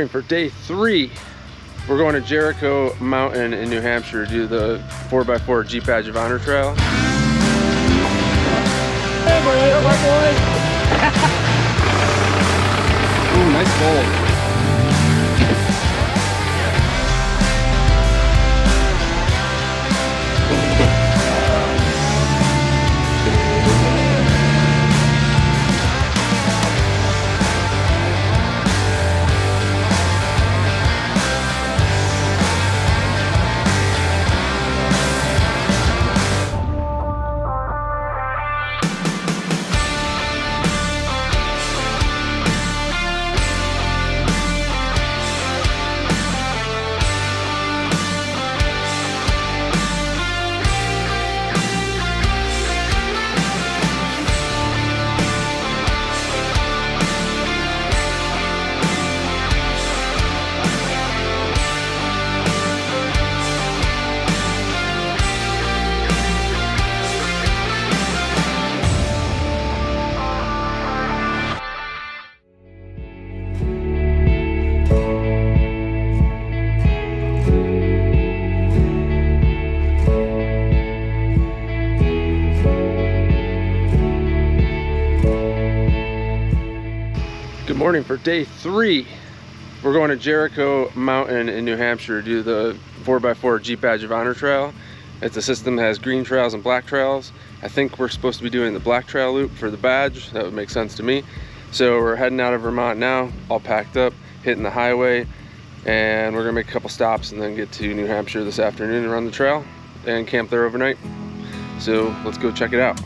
For day 3, we're going to Jericho Mountain in New Hampshire to do the 4x4 Jeep Badge of Honor Trail. Hey, ooh, nice bowl. Good morning. For day 3, we're going to Jericho Mountain in New Hampshire to do the 4x4 Jeep Badge of Honor Trail. It's a system that has green trails and black trails. I think we're supposed to be doing the black trail loop for the badge. That would make sense to me. So we're heading out of Vermont now, all packed up, hitting the highway, and we're gonna make a couple stops and then get to New Hampshire this afternoon and run the trail and camp there overnight. So let's go check it out.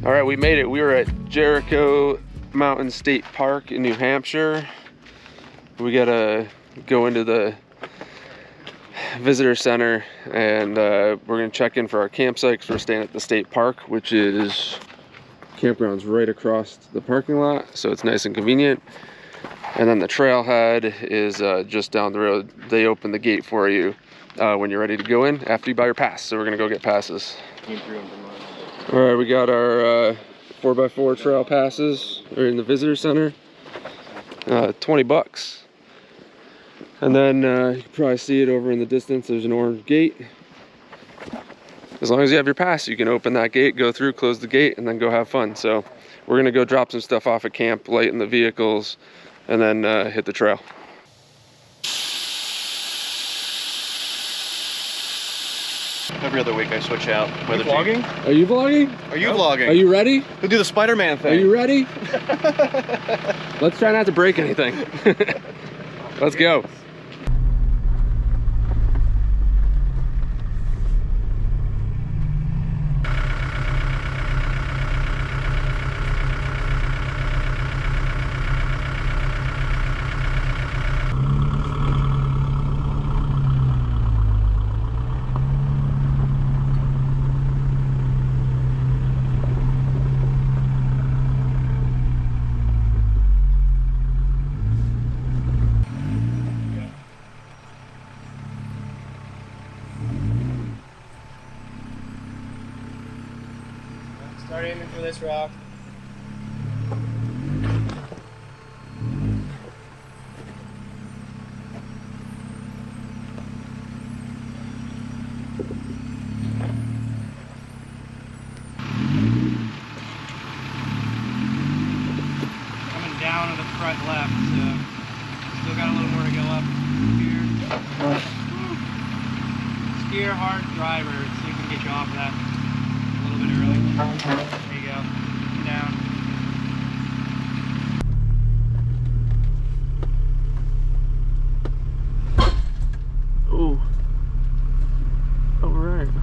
All right, we made it. We were at Jericho Mountain State Park in New Hampshire. We gotta go into the visitor center and we're gonna check in for our campsite because we're staying at the state park, which is campground's right across the parking lot, so it's nice and convenient. And then the trailhead is just down the road. They open the gate for you when you're ready to go in after you buy your pass. So we're gonna go get passes. All right, we got our 4x4 trail passes. We're in the visitor center. 20 bucks. And then you can probably see it over in the distance. There's an orange gate. As long as you have your pass, you can open that gate, go through, close the gate, and then go have fun. So we're gonna go drop some stuff off at camp, lighten the vehicles, and then hit the trail. Every other week I switch out. Are you vlogging? Are you vlogging? Are you vlogging? Are you ready? We'll do the Spider-Man thing. Are you ready? Let's try not to break anything. Let's go. Start aiming for this rock. Coming down to the front left, so still got a little more to go up here. Steer hard driver so you can get you off of that a little bit early. There you go. Down. Ooh. All right.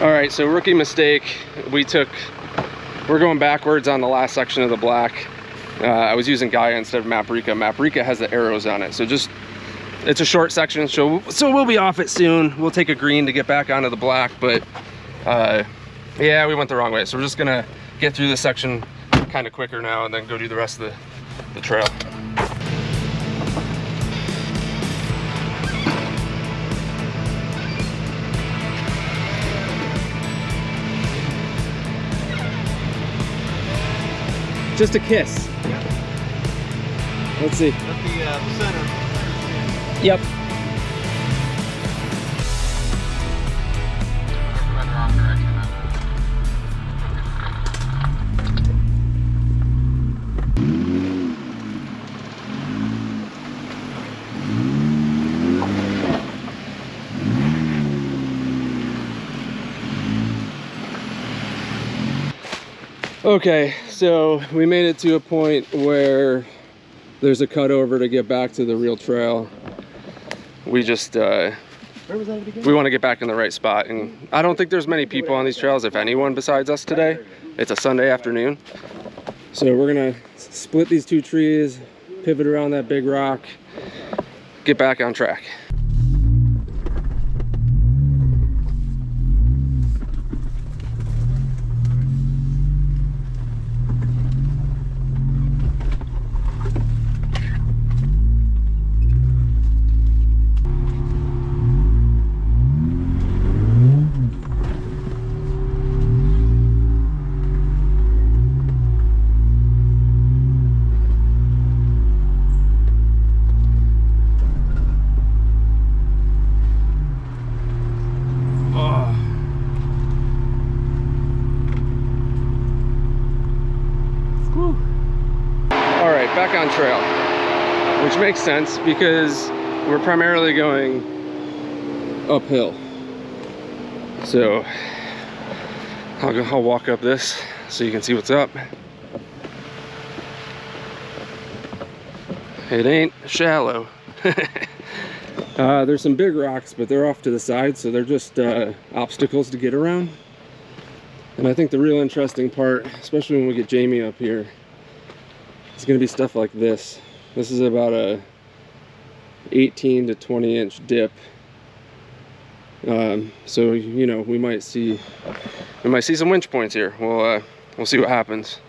All right, so rookie mistake. We're going backwards on the last section of the black. I was using Gaia instead of Maprika. Maprika has the arrows on it, so it's a short section, so we'll be off it soon. We'll take a green to get back onto the black, but yeah, we went the wrong way. So we're just gonna get through this section kind of quicker now and then go do the rest of the trail. Just a kiss. Let's see. At the center. Yep. Okay, so we made it to a point where there's a cutover to get back to the real trail. We just Where was that again? we want to get back in the right spot, and I don't think there's many people on these trails, if anyone, besides us today. It's a Sunday afternoon, so we're gonna split these two trees, pivot around that big rock, get back on track. All right, back on trail, which makes sense because we're primarily going uphill. So I'll walk up this so you can see what's up. It ain't shallow. There's some big rocks, but they're off to the side, so they're just obstacles to get around. And I think the real interesting part, especially when we get Jamie up here, it's going to be stuff like this. This is about a 18 to 20 inch dip. So you know, we might see some winch points here. We'll see what happens.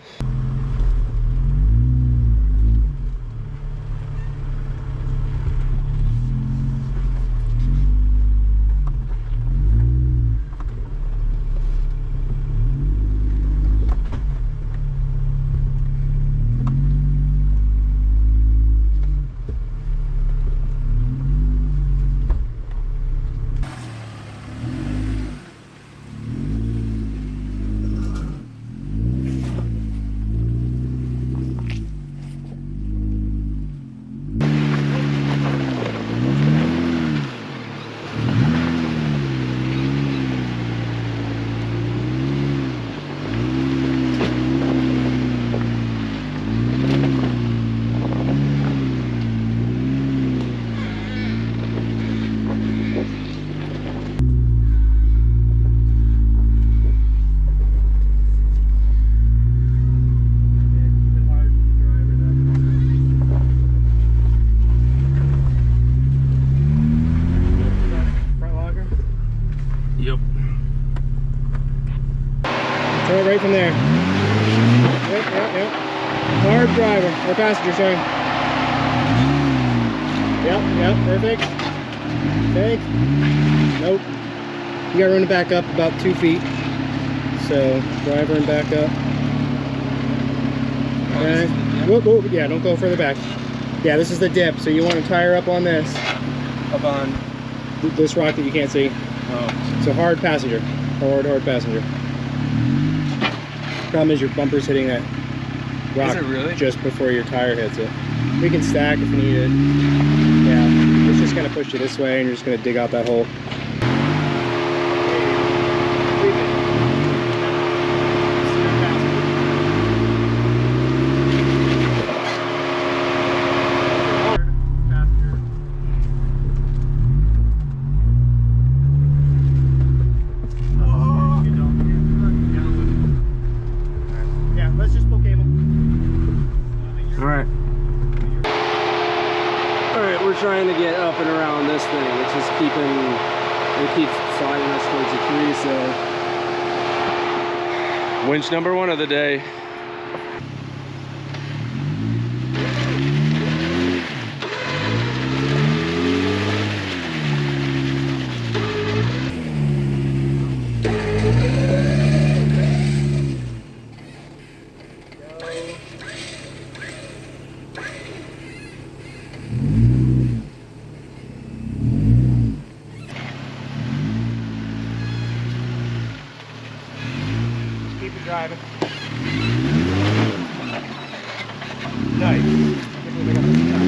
Yep. Throw it right from there. Yep. Hard driver, or passenger, sorry. Yep, perfect. Okay. Nope. You gotta run it back up about 2 feet. So, driver and back up. Okay. Whoop, yeah, don't go further back. Yeah, this is the dip, so you want to tire up on this. Up on This rock that you can't see. oh. So hard passenger. Hard passenger. Problem is your bumper's hitting that rock. Is it really? Just before your tire hits it. We can stack if needed. Yeah, it's just gonna push you this way and you're just gonna dig out that hole. thing. It's just it keeps sliding us towards the tree, so. Winch number 1 of the day. Keep it driving. Nice. I think we got this time.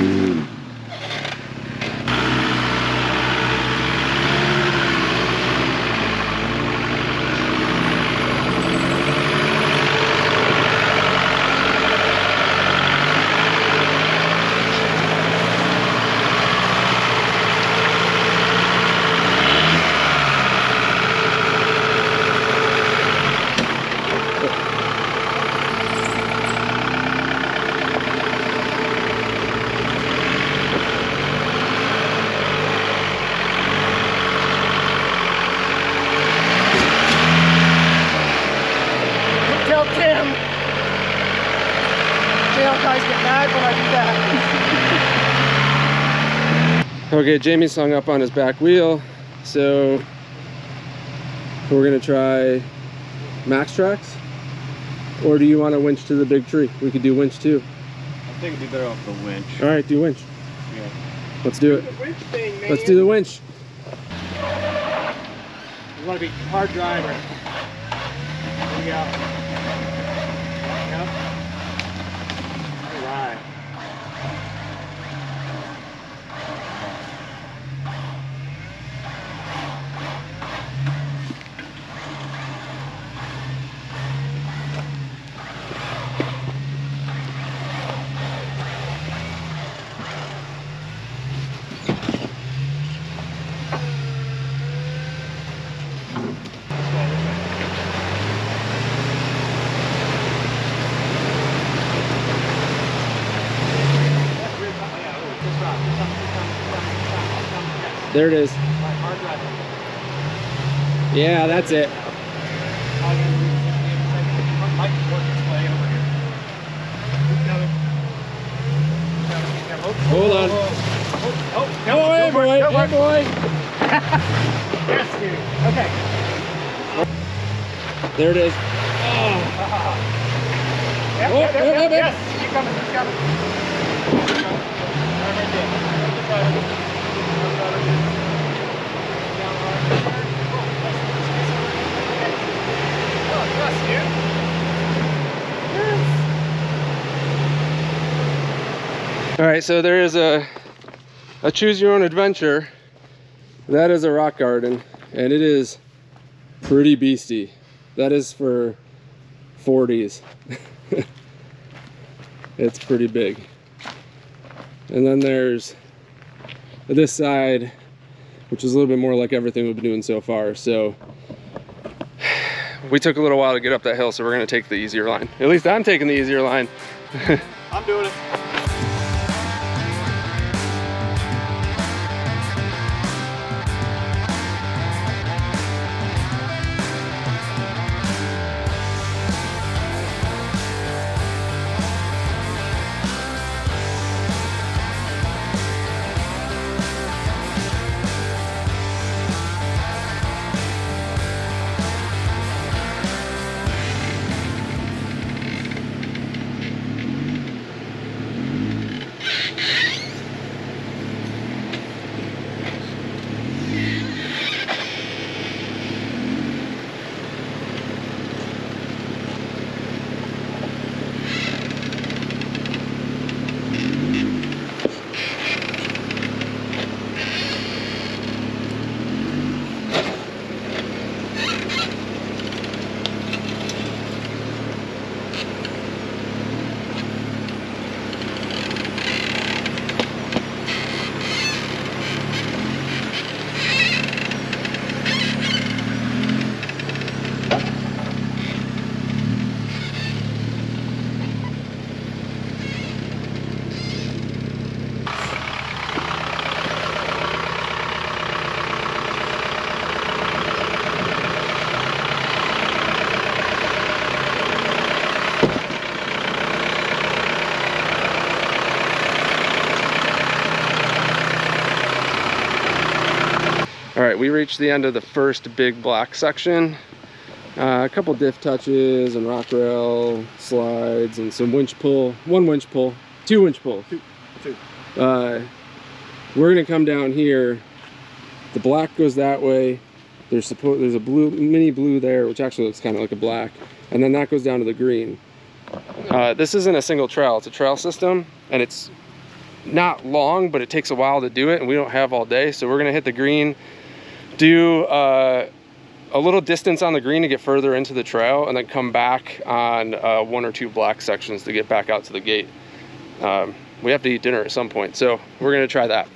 Tell Tim. Jail guys get mad when I do that. Okay, Jamie's hung up on his back wheel, so we're gonna try max tracks. Or do you want to winch to the big tree? We could do winch too. I think it'd be better off the winch. All right, do winch. Yeah. Let's do it. The winch thing, man. Let's do the winch. You want to be a hard driver. Here we go. Yep. All right. There it is. Hard driver. Yeah, that's it. Hold on. Come away, boy. Hey, boy. Yes, dude. Okay. There it is. Yep, Oh, yep, yep, yep, yep, yep. yes. Keep coming, keep coming. All right, so there is a choose your own adventure. That is a rock garden, and it is pretty beastie. That is for 40s. It's pretty big. And then there's this side, which is a little bit more like everything we've been doing so far. So we took a little while to get up that hill, so we're gonna take the easier line. At least I'm taking the easier line. I'm doing it. All right, we reached the end of the first big black section. A couple diff touches and rock rail slides and some winch pull. One winch pull, two winch pull. Two. We're gonna come down here. The black goes that way. There's a blue, mini blue there, which actually looks kind of like a black. And then that goes down to the green. This isn't a single trail, it's a trail system. And it's not long, but it takes a while to do it. And we don't have all day. So we're gonna hit the green, do a little distance on the green to get further into the trail, and then come back on 1 or 2 black sections to get back out to the gate. We have to eat dinner at some point, so we're gonna try that.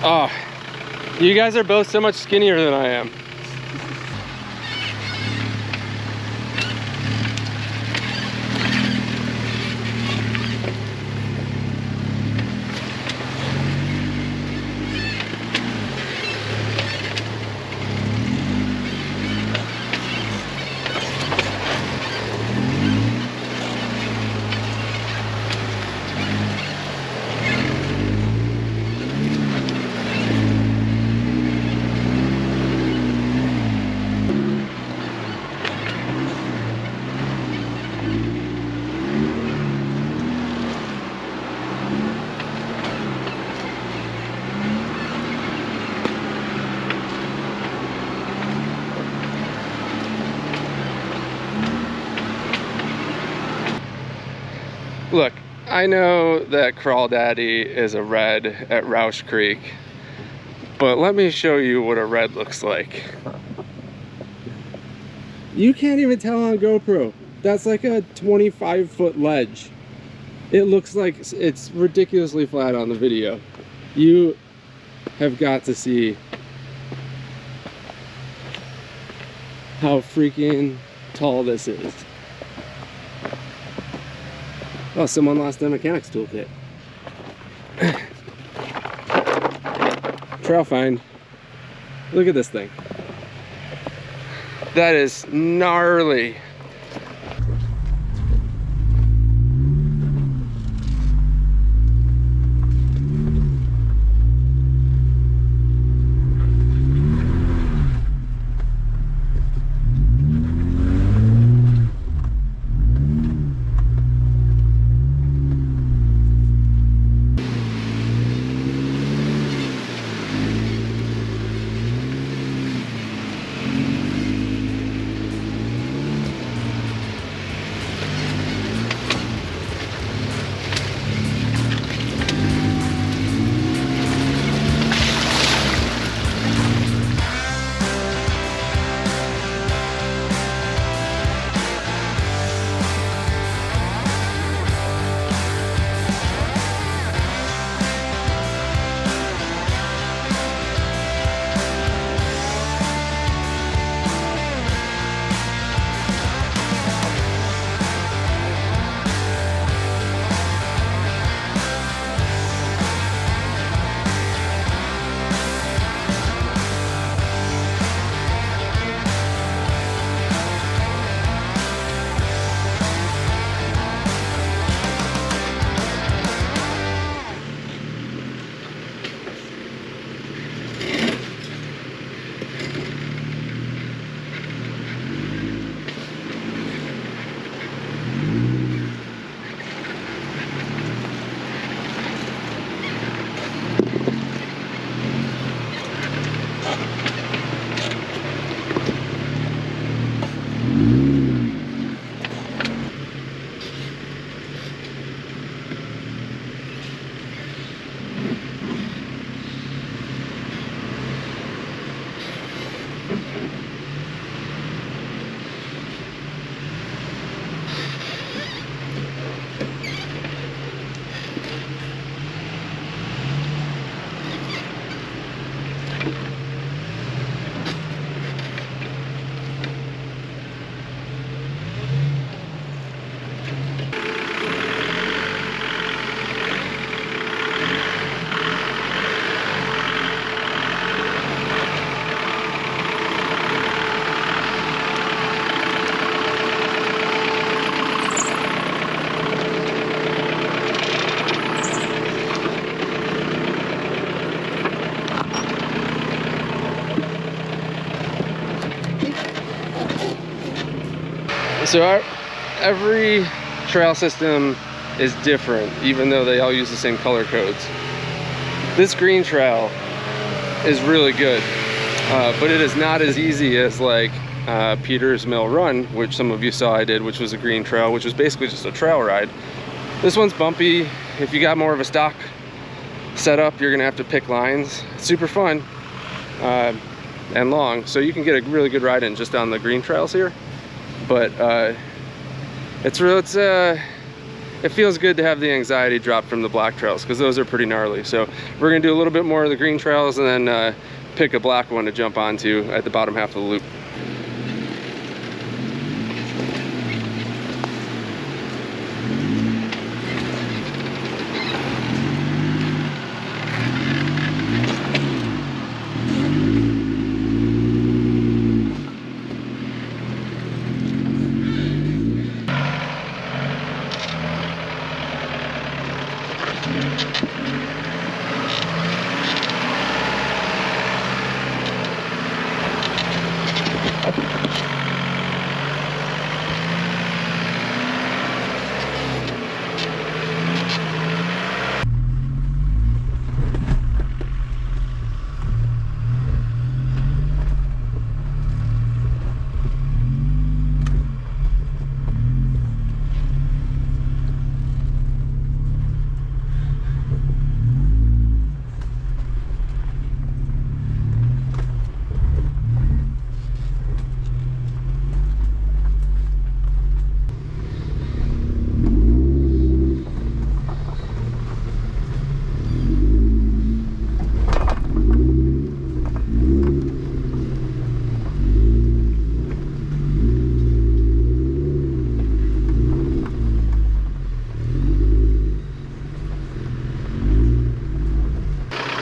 Oh, you guys are both so much skinnier than I am. Look, I know that Crawdaddy is a red at Roush Creek, but let me show you what a red looks like. You can't even tell on GoPro. That's like a 25-foot ledge. It looks like it's ridiculously flat on the video. You have got to see how freaking tall this is. Oh, someone lost their mechanics toolkit. Trail find. Look at this thing. That is gnarly. So every trail system is different, even though they all use the same color codes. This green trail is really good, but it is not as easy as like Peter's Mill Run, which some of you saw I did, which was a green trail, which was basically just a trail ride. This one's bumpy. If you got more of a stock setup, you're gonna have to pick lines. It's super fun and long, so you can get a really good ride in just on the green trails here. But it feels good to have the anxiety drop from the black trails, because those are pretty gnarly. So we're gonna do a little bit more of the green trails and then pick a black one to jump onto at the bottom half of the loop.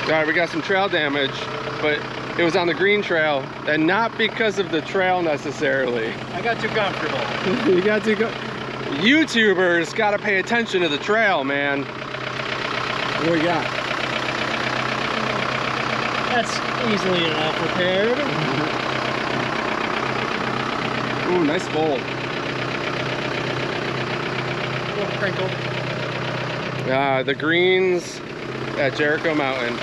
All right, we got some trail damage, but it was on the green trail, and not because of the trail necessarily. I got too comfortable. You got to go. YouTubers got to pay attention to the trail, man. What do we got? That's easily enough repaired. Ooh, nice fold. A little crinkled. The greens at Jericho Mountain.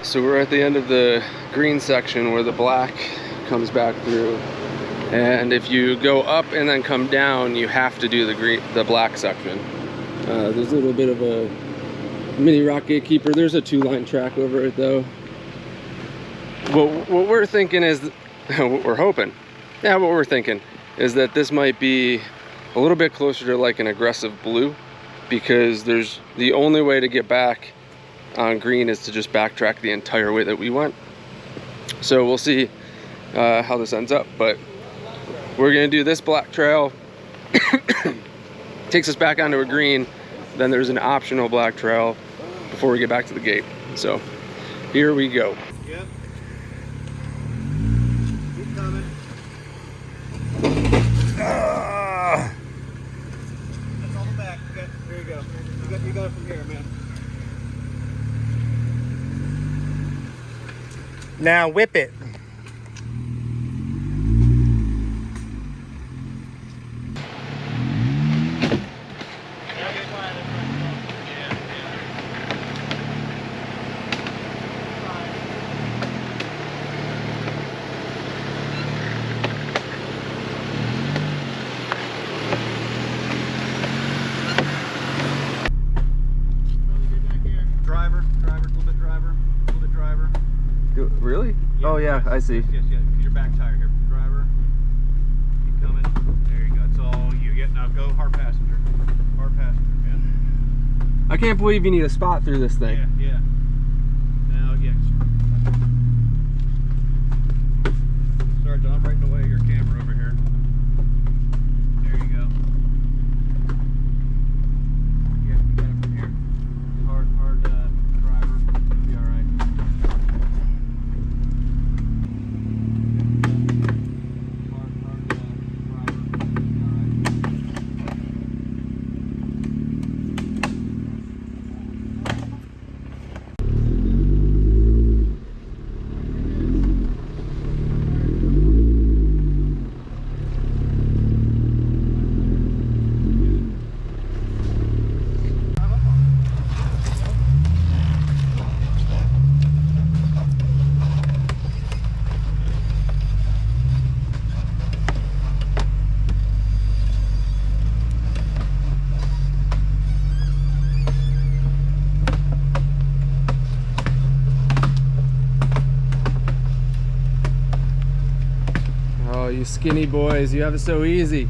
So we're at the end of the green section where the black comes back through, and if you go up and then come down, you have to do the black section. There's a little bit of a mini rock gatekeeper. There's a 2-line track over it though. What we're thinking is, what we're hoping, yeah, what we're thinking is that this might be a little bit closer to like an aggressive blue, because there's the only way to get back on green is to just backtrack the entire way that we went. So we'll see how this ends up, but we're gonna do this black trail. Takes us back onto a green, then there's an optional black trail before we get back to the gate. So here we go. Yep. Keep coming. That's all the back. Okay, there you go. You got it from here, man. Now whip it. Really? Yeah, Oh yeah, yes. I see. Yes, your back tire here. Now go hard passenger. Hard passenger, man. I can't believe you need a spot through this thing. Yeah, yeah. Now, yes. Sorry, John, I'm right in the way of your camera over here. There you go. Yeah, you got it from here. Hard driver. You'll be all right. Hard driver. You'll be all right. Oh, you skinny boys, you have it so easy.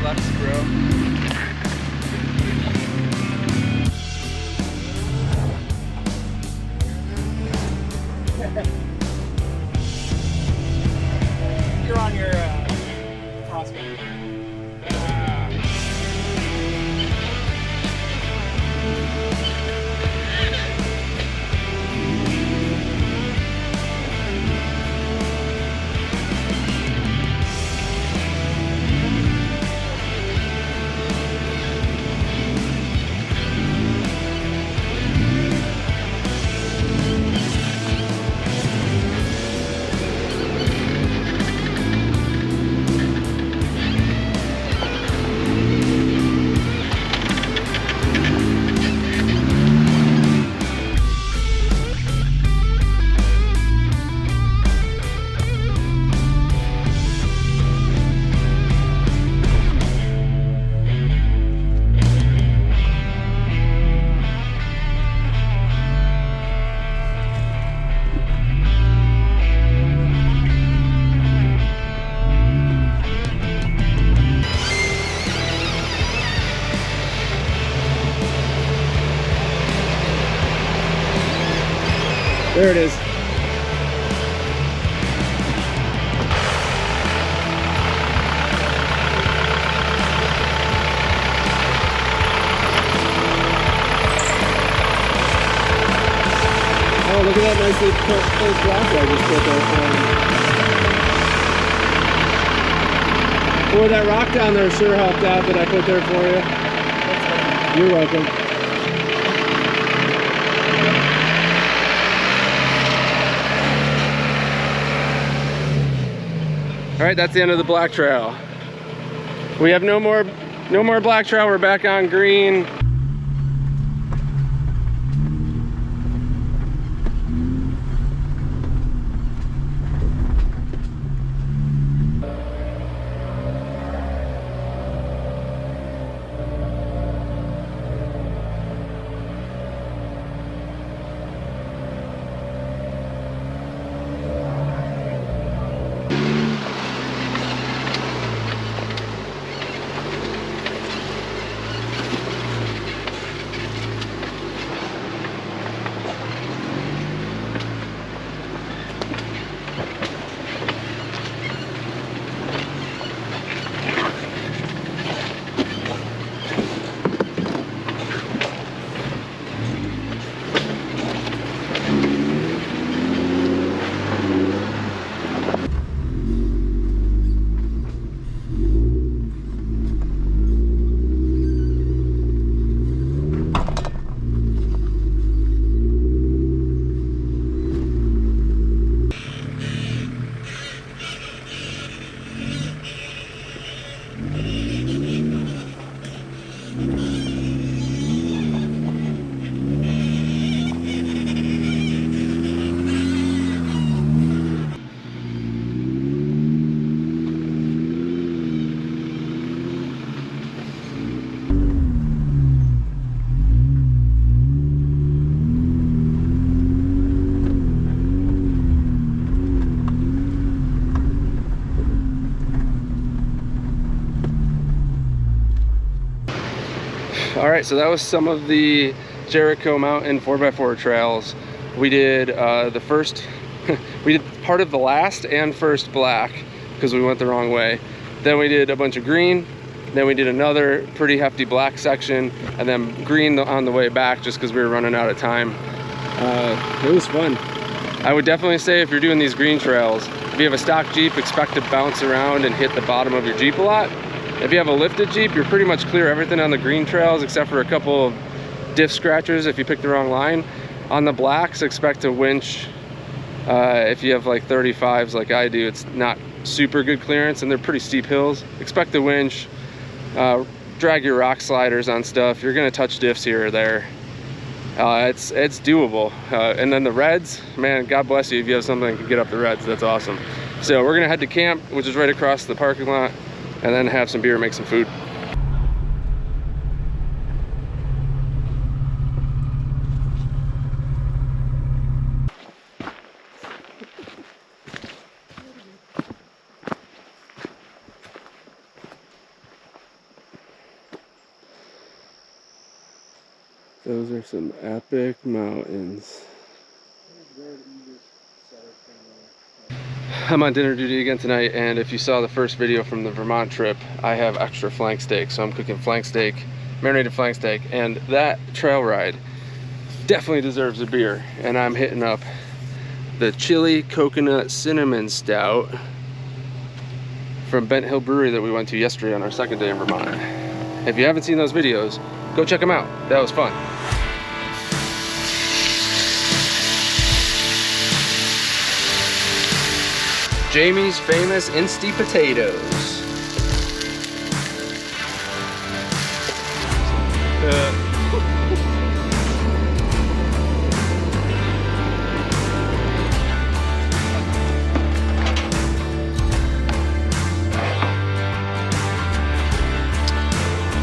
Flex, bro. You're on your prospect. There it is. Oh, look at that nicely close block I just put there. Boy, that rock down there sure helped out that I put there for you. You're welcome. All right, that's the end of the black trail. We have no more black trail. We're back on green. All right, so that was some of the Jericho Mountain 4x4 trails. We did the first, we did part of the last and first black because we went the wrong way. Then we did a bunch of green. Then we did another pretty hefty black section, and then green on the way back just because we were running out of time. It was fun. I would definitely say if you're doing these green trails, if you have a stock Jeep, expect to bounce around and hit the bottom of your Jeep a lot. If you have a lifted Jeep, you're pretty much clear everything on the green trails except for a couple of diff scratchers if you pick the wrong line. On the blacks, expect to winch. If you have like 35s like I do, it's not super good clearance and they're pretty steep hills. Expect to winch. Drag your rock sliders on stuff. You're gonna touch diffs here or there. It's doable. And then the reds, man, God bless you if you have something that can get up the reds. That's awesome. So we're gonna head to camp, which is right across the parking lot, and then have some beer and make some food. Those are some epic mountains. I'm on dinner duty again tonight, and if you saw the first video from the Vermont trip, I have extra flank steak, so I'm cooking flank steak, marinated flank steak, and that trail ride definitely deserves a beer. And I'm hitting up the chili coconut cinnamon stout from Bent Hill Brewery that we went to yesterday on our second day in Vermont. If you haven't seen those videos, go check them out. That was fun. Jamie's famous Insti potatoes.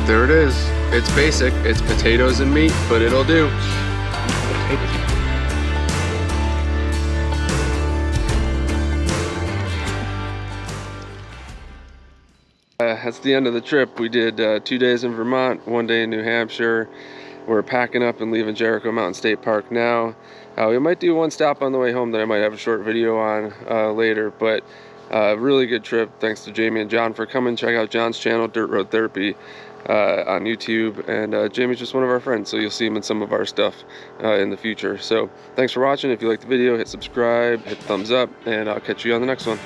There it is. It's basic. It's potatoes and meat, but it'll do. That's the end of the trip. We did 2 days in Vermont, 1 day in New Hampshire. We're packing up and leaving Jericho Mountain State Park now. We might do one stop on the way home that I might have a short video on later, but really good trip. Thanks to Jamie and John for coming. Check out John's channel, Dirt Road Therapy, on YouTube, and Jamie's just one of our friends, so you'll see him in some of our stuff in the future. So thanks for watching. If you liked the video, hit subscribe, hit thumbs up, and I'll catch you on the next one.